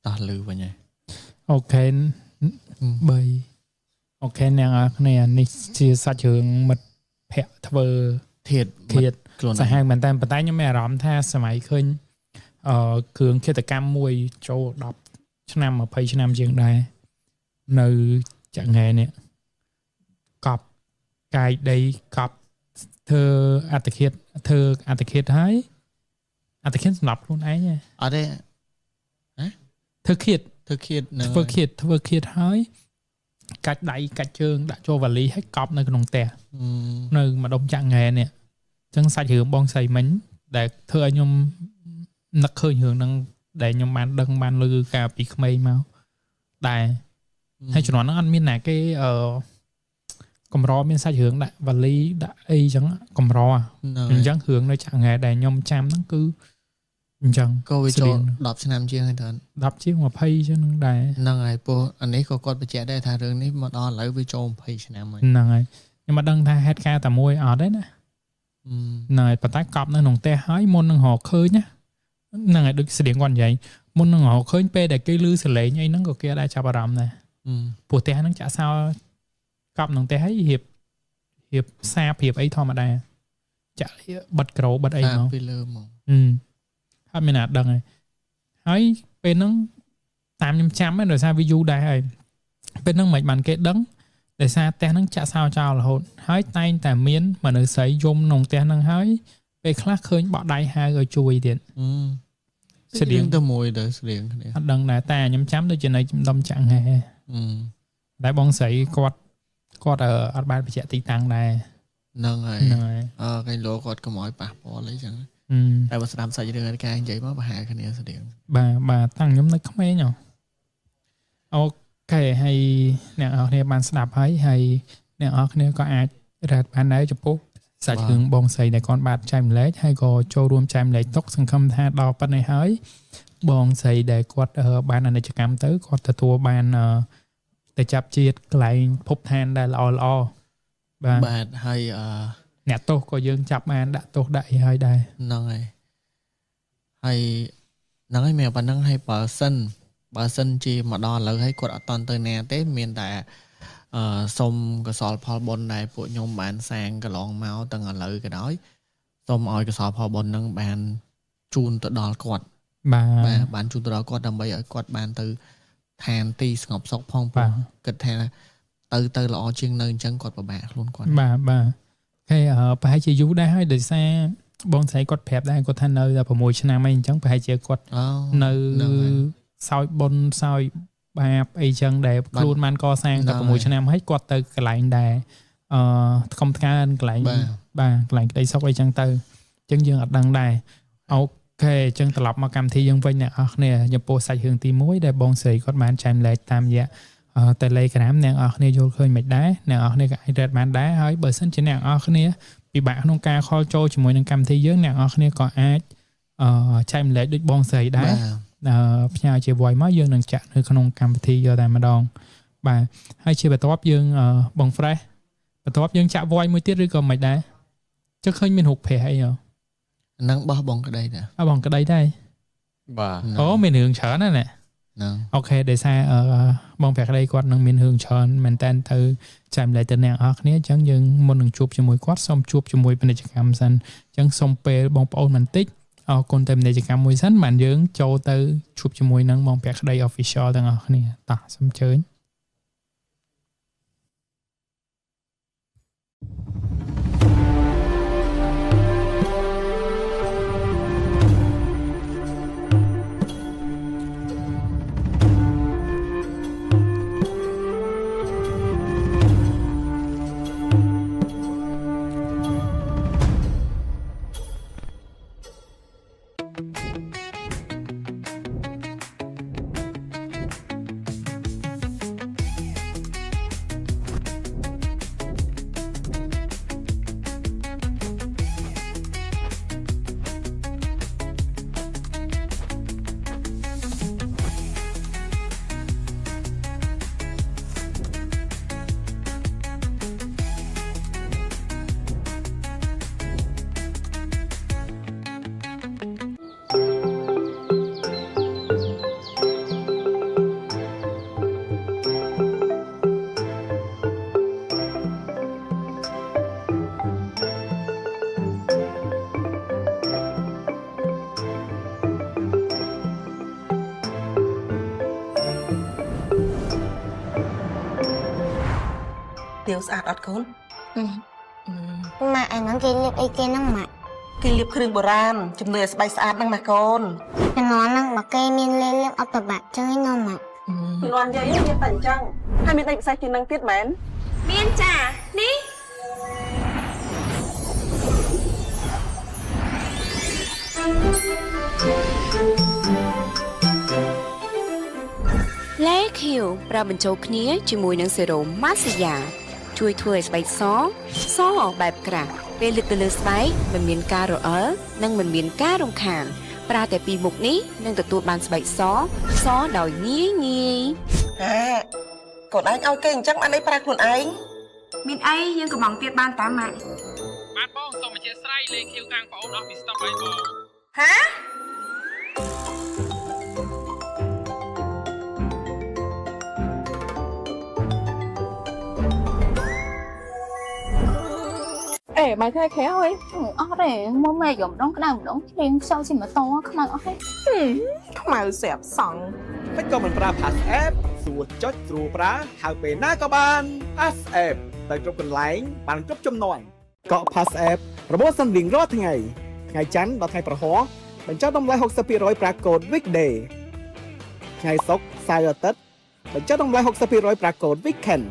S2: ta lư vào nhỉ
S3: ok bơi ok nè này chia sạch hướng mật hẹn thơ
S2: thiệt
S3: sẽ hai bàn tay nhưng mà rõm tha sẽ máy khơi cường khi ta cam mùi cho đọc năm ở page năm chương đây nơi chẳng nghề nè cọp cái đây cọp thơ atiket hái atiket lọc luôn ấy nha
S2: ở đây
S3: thơ khiết hái cách đẩy cách chương đã cho vật lý hết cọp nơi cái tè nơi mà đông chẳng nghề nè chân sạch hướng bong xầy mến để thưa anh nhôm nắc khơi hướng năng để nhôm bán đăng bán lư cả bị mây máu đài hay cho nó ăn miên này cái cầm ro miên sạch hướng đã vật lý đã y chẳng cầm ro chẳng hướng nơi chẳng nghề để nhôm chăm nó cứ chẳng
S2: cô bị cho đọc cho năm chưa hay thật
S3: đọc chứ mà pay cho nó đài
S2: năng ai po anh ấy có con bị trẻ đây thà rừng này mà đo lại với cho pay cho năm ấy
S3: năng ai nhưng mà đăng tha hết ca tà môi ở đấy nè này bà tái cọp nó nồng te hái môn năng họ khơi nhá năng ai được sự điện quan vậy môn năng họ khơi pe để cây lư xử lệ như nó có kia đây chào bà rầm này bùa te nó chả sao cọp nồng te hái hiệp xa hiệp ấy thôi mà đây chả bật cầu bật ấy mà hát mình nạt đằng này hái pe nó 800 ấy rồi sao ví dụ đây hay pe nó mạch bàn cái đấng để xa té nắng chả sao chào là hồn hái tay tà miến mà nơi sấy zoom nồng té nắng hái về khác khơi bỏ đáy hai rồi chui điện
S2: sẽ điện tới mùi để sẽ điện
S3: đằng này ta nhắm chấm tới trên này đâm chẳng hề đại bong sấy quạt ở ban bị chạy tí tăng này
S2: nâng này cái lỗ quạt có mỏi bạc bỏ lấy chẳng tại bà sẽ làm sao cho được cái vậy mà bà hạ cái này sẽ điện
S3: bà tăng nhóm nó không ấy nhở ok hay nè ở đây bạn snap hay nè ở đây có ai ra bạn đấy cho bố sạch hướng bong xầy để con bạn chạm lấy hay có choរួមchạm lấy tóc sang không tha đo bạn này hỡi bong xầy để quạt bạn này cho cảm tới quạt tua bạn តែចាប់ជាតិកន្លែងភពឋានដែលល្អបាទ
S2: បាទហើយ
S3: អ្នកទោសក៏យើងចាប់បានដាក់ទោសដាក់អីហើយដែរ
S2: ហ្នឹងហើយហើយហ្នឹងហើយមានប៉ុណ្ណឹងហើយបើសិនជាមកដល់ឥឡូវហើយគាត់អត់តន់ទៅណាទេមានតែសុំកសលផលបុណ្យដែលពួកខ្ញុំបានសាងកន្លងមកទាំងឥឡូវក៏ដោយសូមឲ្យកសលផលបុណ្យហ្នឹងបានជូនទៅដល់គាត់ បាទបានជូនទៅដល់គាត់ដើម្បីឲ្យគាត់បានទៅឋានទីស្ងប់សុខផងព្រោះគិតថាទៅល្អជាងនៅអញ្ចឹងគាត់ពិបាកខ្លួនគាត់
S3: បាទហើយប្រហែលជាយូរដែរហើយដោយសារបងស្រីគាត់ប្រាប់ដែរគាត់ថានៅតែ6ឆ្នាំអីអញ្ចឹងប្រហែលជាគាត់នៅសោយបុណ្យសោយបាបអីចឹងដែលខ្លួនបានកសាងតែ6ឆ្នាំហើយគាត់ទៅកន្លែងដែរថ្កុំថ្កើកន្លែងបាទកន្លែងក្តីសុខអីចឹងទៅអញ្ចឹងយើងអត់ដឹងដែរអូខេអញ្ចឹងត្រឡប់មកកម្មវិធីយើងវិញអ្នកនរគ្នាចំពោះសាច់រឿងទី1ដែលបងស្រីគាត់បានចែកលេខតាមរយៈTelegram អ្នកនរគ្នាយល់ឃើញមិនដែរអ្នកនរគ្នាក៏អាចរកបានដែរហើយបើសិនជាអ្នកនរគ្នាពិបាកក្នុងការខលចូលជាមួយនឹងកម្មវិធីយើងអ្នកនរគ្នាក៏អាចចែកលេខដូចបងស្រីដែរផ្ញើជា voice មកយើងនឹងចាក់នៅក្នុងកម្មវិធីយកតែម្ដងបាទហើយជាបន្ទាប់យើងបង fresh បន្ទាប់យើងចាក់ voice មួយទៀតឬក៏មិនដែរចុះឃើញមានរូបព្រះអី
S2: ហ្នឹងបោះបងក្តីដែរ
S3: បងក្តីដែរ
S2: បាទ
S3: អូមានរឿងច្រើនណាស់
S2: ហ្នឹង
S3: អូខេដោយសារបងប្រាក់ក្តីគាត់នឹងមានរឿងច្រើនមែនតើទៅចែកលេខទៅអ្នកនរគ្នាអញ្ចឹងយើងមុននឹងជួបជាមួយគាត់សូមជួបជាមួយពាណិជ្ជកម្មសិនអញ្ចឹងសូមពេលបងប្អូនបន្តិចអរគុណទៅពាណិជ្ជកម្មមួយសិនបានយើងចូលទៅជួបជាមួយនឹងបងប្រាក់ក្តី official ទាំងអស់គ្នាតោះសូមអញ្ជើញ
S1: ទាវស្អាតអត់កូន
S4: ម៉ាក់អាហ្នឹងគេលាបអីគេហ្នឹងម៉ាក់
S1: គេលាបគ្រឿងបុរាណជំនួយឲ្យស្បែកស្អាតហ្នឹងណាកូន
S4: ជំនាន់ហ្នឹងបើគេមានលេបអត់ប្របាក់ចឹងឯងម៉ាក់
S1: ជំនាន់យាយមានតែអញ្ចឹងហើយមានអីពិសេសជាងហ្នឹងទៀតមែន
S4: មានចានេះ
S5: លេខៀវប្រើបញ្ចូលគ្នាជាមួយនឹងសេរ៉ូមម៉ាស៊ីយ៉ាជួយធ្វើឲ្យស្បែកសបែបក្រាស់ពេលលើកទៅលើស្បែកមិនមានការរអិលនិងមិនមានការរំខានប្រើតែពីរមុខនេះនឹងទទួលបានស្បែកសដោយងាយ
S1: កូនឯងឲ្យគេអញ្ចឹងបានអីប្រើខ្លួនឯង
S5: មានអីយើងកំងទៀតបានតាមម៉ាក់
S3: បាទបងសូមអធិស្ឋានលេខខៀវខាងបងអូនអស់ពីស្តុកហើយបង
S5: ហា
S6: បាយខែខែអើយអត់ទេមកម៉ែយំដងក្តៅម្ដងឆ្លៀងខ្សោយស៊ីម៉ូតូខ្មៅអស់ហើយ
S1: ខ្មៅស្រាប់សង់
S7: មិនក៏មិនប្រើ Pass App ស្រួលចុចស្រួលប្រើហៅពេលណាក៏បាន Pass App ទៅគ្រប់កន្លែងបានគ្រប់ចំនួនកក់ Pass App របងសំលៀងរាល់ថ្ងៃច័ន្ទដល់ថ្ងៃប្រហោះបញ្ចុះតម្លៃ 60% ប្រាកូដ Weekday ថ្ងៃសុក្រសៅរ៍អាទិត្យបញ្ចុះតម្លៃ 60% ប្រាកូដ Weekend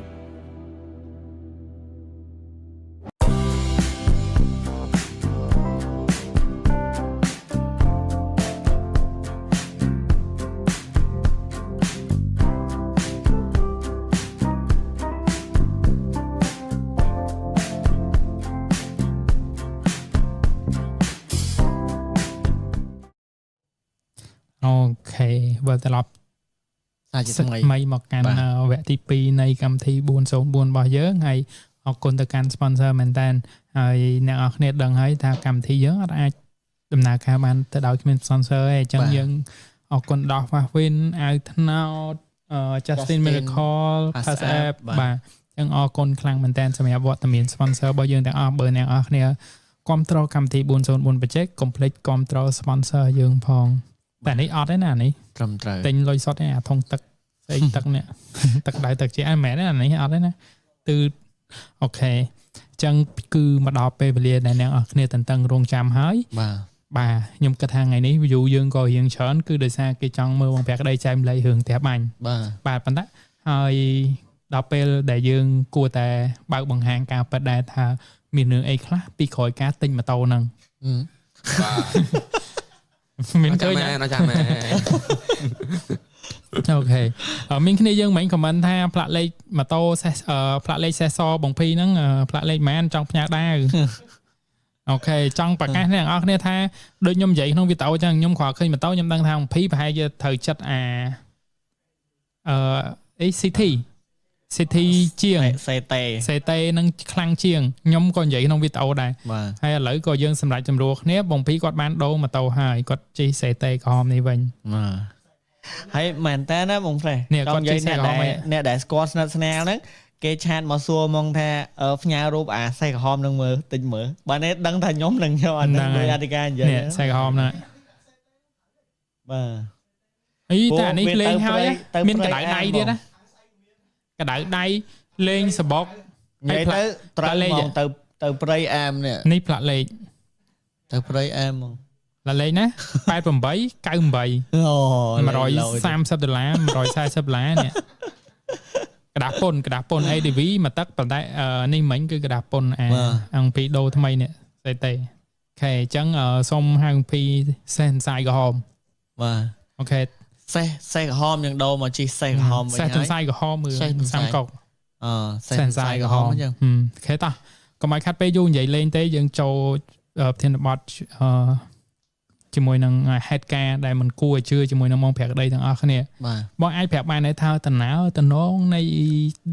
S2: តែជាថ្មី
S3: ថ្មីមកកាន់វគ្គទី2នៃកម្មវិធី404របស់យើងហើយអរគុណទៅកាន់ sponsor មែនតើហើយអ្នកនរគ្នាដឹងហើយថាកម្មវិធីយើងអត់អាចដំណើរការបានទៅដោយគ្មាន sponsor ទេអញ្ចឹងយើងអរគុណដល់ Win អាវថ្នោតJustin Miracle Pass App បាទអញ្ចឹងអរគុណខ្លាំងមែនតើសម្រាប់វត្តមាន sponsor របស់យើងទាំងអស់បើអ្នកនរគ្នាគាំទ្រកម្មវិធី404 Project កុំភ្លេចគាំទ្រ sponsor យើងផងតែនេះអត់ទេណានេះ
S2: ត្រឹមត្រូវ
S3: ទិញលុយសុទ្ធទេអាធុងទឹកស្អីទឹកនេះទឹកដៅទឹកជាអីមែនទេអានេះអត់ទេណាគឺអូខេអញ្ចឹងគឺមកដល់ពេលវេលាដែលអ្នកនរគ្នាតន្ទឹងរង់ចាំហើយ បាទខ្ញុំគិតថាថ្ងៃនេះ view យើងក៏រៀងច្រើនគឺដោយសារគេចង់មើលបងប្រាក់ក្តីចែកម្លែករឿងផ្ទះបាញ់បាទប៉ុន្តែហើយដល់ពេលដែលយើងគួរតែបើកបង្ហាញការពិតដែរថាមានរឿងអីខ្លះពីក្រោយការទិញម៉ូតូហ្នឹងមានឃើញអត់ចាំមែនអូខេមានគ្នាយើងមិញខមមិនថាផ្លាកលេខម៉ូតូផ្លាកលេខសេះសបងភីហ្នឹងផ្លាកលេខម៉ានចង់ផ្ញើដាវអូខេចង់ប្រកាសអ្នកនរគ្នាថាដូចខ្ញុំនិយាយក្នុងវីដេអូចឹងខ្ញុំគ្រាន់ឃើញម៉ូតូខ្ញុំដឹងថាបងភីប្រហែលជាត្រូវចិត្តCity ជាងសេតេនឹងខ្លាំងជាងខ្ញុំក៏និយាយក្នុងវីដេអូដែរហើយឥឡូវក៏យើងសម្រាប់ចម្រួលគ្នាបងភីគាត់បានដូរម៉ូតូហើយគាត់ជិះសេតេក្រហមនេះវិញ
S2: ហើយមែនតើណាបងប្រេះគាត់និយាយអ្នកដែលស្គាល់ស្និទ្ធស្នាលហ្នឹងគេឆាតមកសួរមកថាផ្ញើរូបអាសេក្រហមនឹងមើលតិចមើលបើនេះដឹងថាខ្ញុំនឹងយកអានឹងដោយអធិការនិយាយ
S3: សេក្រហមណា
S2: បាទ
S3: អីតែនេះលេងហើយមានកដៅដៃទៀតណាកដៅដៃលេងសបុក
S2: និយាយទៅត្រូវមកទៅព្រៃអាម
S3: នេះផ្លាក់លេខ
S2: ទៅព្រៃអាមហ្មង
S3: ផ្លាក់លេខណា88 98អូ$130 $140នេះกระดาษปน ADV មកទឹកប៉ុន្តែនេះមិញគឺกระดาษปนអង្គពីដូរថ្មីនេះស្អីទេអូខេអញ្ចឹងសូមហៅពីសេះសាយក្រហម
S2: បាទ
S3: អូខេ
S2: សេះក្រហមយើងដូរមកជីសេះក្រហមវិញ
S3: ហើយសេះសាយក្រហមមើលសាំកុកសេះសាយក្រហមអញ្ចឹងអូខេតោះកុំឲ្យខាត់ពេលយូរនិយាយលេងទេយើងចូលប្រធានបទជាមួយនឹងហេតុការណ៍ដែលមិនគួរឲ្យជឿជាមួយនឹងមកប្រាក់ក្តីទាំងអស់គ្នាបងអាចប្រាប់បានថាតំណនៃ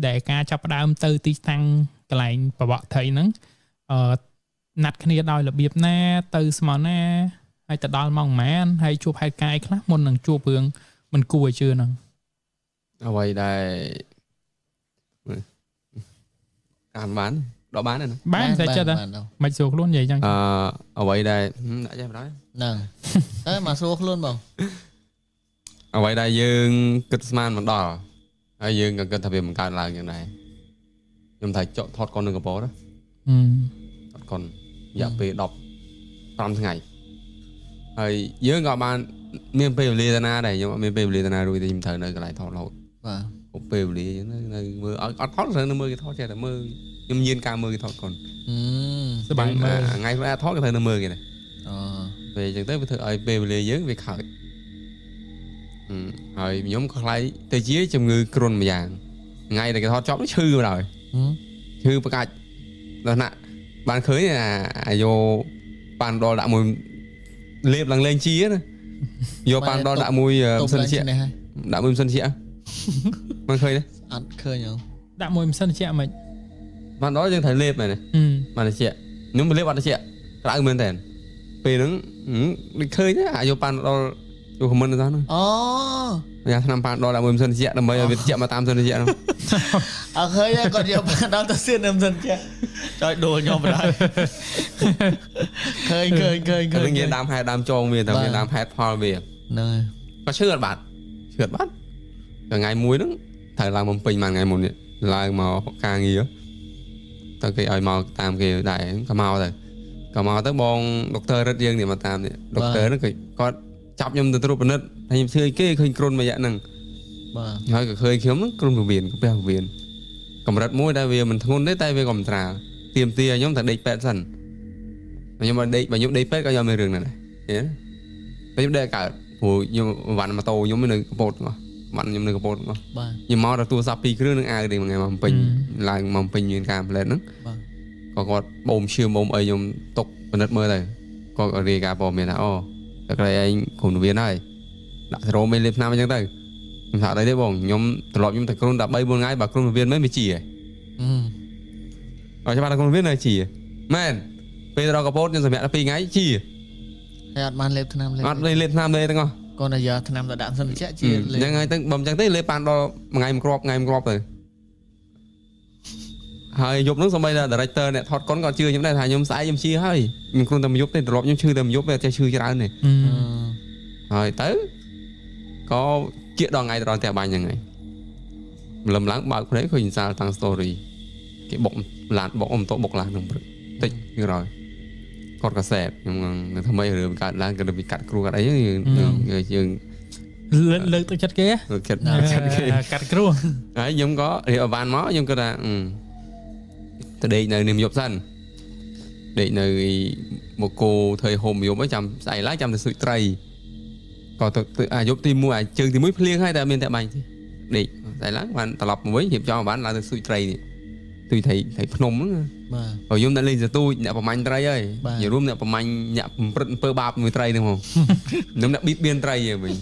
S3: ដែលការចាប់ផ្ដើមទៅទីតាំងកន្លែងប្រវត្តិថៃហ្នឹងណាត់គ្នាដោយរបៀបណាទៅស្មោះណាហើយទៅដល់ម៉ោងប៉ុន្មានហើយជួបហេតុការណ៍អីខ្លះមុននឹងជួបរឿងមិនគួរឲ្យជឿហ្នឹង
S8: អ្វីដែលតាមបានដល់បានទេណា
S3: បានតែចិត្តមិនសួរខ្លួននិយាយចឹង
S8: អ្វីដែលដាក់ចេះបណ្ដោយ
S2: ហ្នឹងតែមកសួរខ្លួនបង
S8: អ្វីដែលយើងគិតស្មានមិនដល់ហើយយើងក៏គិតថាវាមិនកើតឡើងយ៉ាងដែរខ្ញុំថាចកថតកុននៅកំពតថតកុនរយៈពេល15ថ្ងៃហើយយើងក៏បានមានពេលវេលាតាណាដែរខ្ញុំអត់មានពេលវេលាតាណារួចទេខ្ញុំត្រូវនៅកន្លែងថតរហូត
S2: បាទ
S8: គ្រប់ពេលវេលាអញ្ចឹងនៅមើលអត់ថតត្រូវនៅមើលគេថតចេះតែមើលខ្ញុំញៀនការមើលគេថតកុន
S3: សប្បាយមើល
S8: ថ្ងៃខ្លះថតក៏ត្រូវនៅមើលគេដែរពេលអញ្ចឹងទៅវាធ្វើឲ្យពេលវេលាយើងវាខើចហើយខ្ញុំក៏ខ្លាចទៅជាជំងឺគ្រុនមួយយ៉ាងថ្ងៃដែលគេថតចប់ឈឺមកដល់ឈឺប្រកាច់ដល់ណាបានឃើញអាយោប៉ាន់ដលដាក់មួយលេបឡើងលេងជាណាយកប៉ាន់ដលដាក់មួយម៉ាស៊ីនជាដាក់មួយម៉ាស៊ីនជាមិនឃើញទេ
S2: អត់ឃើញហ៎
S3: ដាក់មួយម៉ាស៊ីនជាមិន
S8: ប៉ាន់ដលយើងត្រូវលេបមែនទេម៉ាស៊ីនជាខ្ញុំលេបអត់ជាក្តៅមែនតើពេលហ្នឹងដូចឃើញអាយកប៉ាន់ដលចូលខមមិនទៅហ្នឹង
S2: អូ
S8: យ៉ាងឆ្នាំប៉ាន់ដលដាក់មួយម៉ាស៊ីនជាដើម្បីឲ្យវាត្រជាក់មកតាមម៉ាស៊ីនជាហ្នឹង
S2: អើឃើញគាត់យកប៉ាន់ដលទៅសៀនម៉ាស៊ីនជាចុយដួលខ្ញុំបណ្ដោយឃើញ
S8: នឹងនិយាយដើមហេតុដើមចងវាតែមានដើមហេតុផលវា
S2: ហ្នឹងហើយ
S8: ក៏ឈឺអត់បាត់ថ្ងៃមួយហ្នឹងត្រូវឡើងមកពេញមួយថ្ងៃមុននេះឡើងមកការងារទៅគេឲ្យមកតាមគេដែរក៏មកទៅបងដុកទ័ររឹតយើងនេះមកតាមនេះដុកទ័រហ្នឹងគាត់ចាប់ខ្ញុំទៅត្រួតពិនិត្យហើយខ្ញុំធ្វើអីគេឃើញគ្រុនមួយយ៉ាងហ្នឹង
S2: បាទ
S8: ហើយក៏ឃើញខ្ញុំហ្នឹងគ្រុនពវៀនកាពះពវៀនកម្រិតមួយដែលវាមិនធ្ងន់ទេតែវាក៏មិនត្រាទៀមទាខ្ញុំតែដេកពេទ្យសិនខ្ញុំមកដេកបើខ្ញុំដេកពេទ្យក៏យកមានរឿងហ្នឹងដែរខ្ញុំដេកកើតព្រោះខ្ញុំវ៉ាន់ម៉ូតូខ្ញុំនៅកពតហ្នឹងវ៉ាន់ខ្ញុំនៅកពតហ្នឹង
S2: បាទ
S8: ខ្ញុំមកដល់ទូរស័ព្ទ2គ្រឿងនឹងអាវនេះមួយថ្ងៃមកពេញឡើងមកពេញមានការផ្លែតហ្នឹង
S2: បាទ
S8: ក៏គាត់បូមឈាមបូមអីខ្ញុំຕົកពិនិត្យមើលទៅគាត់រាយការណ៍ព័ត៌មានថាអូតែក្រែងគ្រូនវៀនហើយដាក់សេរ៉ូមេលេបឆ្នាំអញ្ចឹងទៅ ខ្ញុំថាអីទេបងខ្ញុំត្រឡប់ខ្ញុំតែគ្រូនតែ3 4ថ្ងៃបើគ្រូនវិនមិនវាជីហ៎អត់ច្បាស់តែគ្រូនវិននៅជីមែនពេលដល់កពតខ្ញុំសម្រាប់តែ2ថ្ងៃជី
S2: ហើយអត់បានលេបថ្នាំលេប
S8: អត់លេបថ្នាំលេទាំងអស់
S2: គាត់តែយកថ្នាំទៅដាក់សិនតិចជា
S8: អញ្ចឹងហើយទៅបើមិនអញ្ចឹងទេលេបបានដល់ថ្ងៃមួយគ្រាប់ទៅហើយយប់នោះសំបីតែ director អ្នកថតកុនក៏ជឿខ្ញុំដែរថាខ្ញុំស្អែកខ្ញុំជាហើយខ្ញុំគ្រាន់តែមួយយប់ទេត្រឡប់ខ្ញុំឈឺតែមួយយប់ទេតែឈឺច្រើនទេហើយទៅក៏គៀកដល់ថ្ងៃទៅដល់ផ្ទះបាញ់ហ្នឹងហើយម្លឹមឡើងបើកភ្នែកឃើញសាលតាំង story គេបុកឡានបុកអ៊ំតបុកឡានក្នុងព្រឹកតិចវារយគាត់ក៏សែបខ្ញុំនៅថ្មីរឿងកើតឡើងក៏ទៅកាត់គ្រូកាត់អីយើង
S3: លើកទឹកចិត្តគេ
S8: កាត់
S3: គ្រូ
S8: ហើយខ្ញុំក៏រៀបអវ៉ាន់មកខ្ញុំក៏ថាទៅដេកនៅនាមយប់សិនដេកនៅមកគោធ្វើហុំយប់ចាំស្អែកឡើងចាំទៅស៊ុយត្រីក៏ទៅអាយប់ទី1អាជើងទី1ភ្លៀងហើយតែមានតែបាញ់ទេដេកស្អែកឡើងបានត្រឡប់មកវិញរៀបចំអវ៉ាន់ឡើងទៅស៊ុយត្រីនេះទុយត្រីភ្នំហ្នឹងបាទហើយខ្ញុំអ្នកលេងសទូចអ្នកប្រមាញ់ត្រីហើយនិយាយរួមអ្នកប្រមាញ់អ្នកព្រឹត្តអំពើបាបមួយត្រីហ្នឹងហ្មងខ្ញុំអ្នកបៀតបៀនត្រីហ្នឹងវិញ